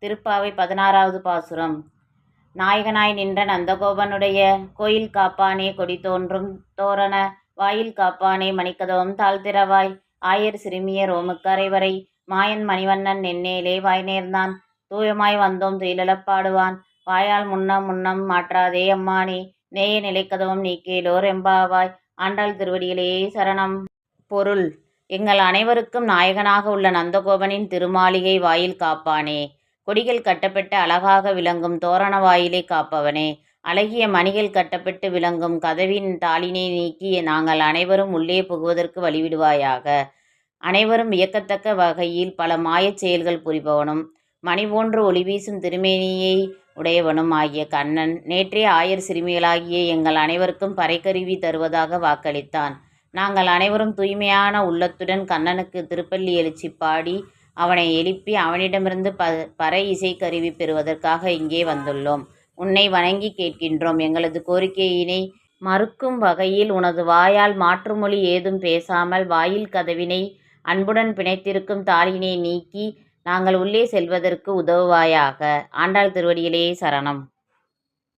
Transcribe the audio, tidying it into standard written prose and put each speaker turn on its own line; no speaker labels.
திருப்பாவை 16வது பாசுரம். நாயகனாய் நின்ற நந்தகோபனுடைய கோயில் காப்பானே கொடி தோன்றும் தோரண வாயில் காப்பானே மணிக்கதவம் தாழ்த்திறவாய் ஆயர் சிறுமியர் ஓமுக்கரை வரை மாயன் மணிவண்ணன் நென்னேலே வாய் நேர்ந்தான் தூயமாய் வந்தோம் துயிலெழப் பாடுவான் வாயால் முன்னம் முன்னம் மாற்றாதே அம்மானே நேய நிலைக்கதவம் நீக்கேலோர் எம்பாவாய் ஆண்டாள் திருவடிகளே சரணம். பொருள்: எங்கள் அனைவருக்கும் நாயகனாக உள்ள நந்தகோபனின் திருமாளிகை வாயில் காப்பானே, கொடிகள் கட்டப்பட்டு அழகாக விளங்கும் தோரண வாயிலை காப்பவனே, அழகிய மணிகள் கட்டப்பட்டு விளங்கும் கதவின் தாளினை நீக்கி நாங்கள் அனைவரும் உள்ளே புகுவதற்கு வழிவிடுவாயாக. அனைவரும் வியக்கத்தக்க வகையில் பல மாயச் செயல்கள் புரிபவனும் மணி போன்று ஒளி வீசும் திருமேனியை உடையவனும் ஆகிய கண்ணன் நேற்றே ஆயர் சிறுமிகளாகிய எங்கள் அனைவருக்கும் பறைகருவி தருவதாக வாக்களித்தான். நாங்கள் அனைவரும் தூய்மையான உள்ளத்துடன் கண்ணனுக்கு திருப்பள்ளி எழுச்சி பாடி அவனை எழுப்பி அவனிடமிருந்து பறை இசை கருவி பெறுவதற்காக இங்கே வந்துள்ளோம். உன்னை வணங்கி கேட்கின்றோம். எங்களது கோரிக்கையினை மறுக்கும் வகையில் உனது வாயால் மாற்றுமொழி ஏதும் பேசாமல் வாயில் கதவினை அன்புடன் பிணைத்திருக்கும் தாளினை நீக்கி நாங்கள் உள்ளே செல்வதற்கு உதவுவாயாக. ஆண்டாள் திருவடிகளே சரணம்.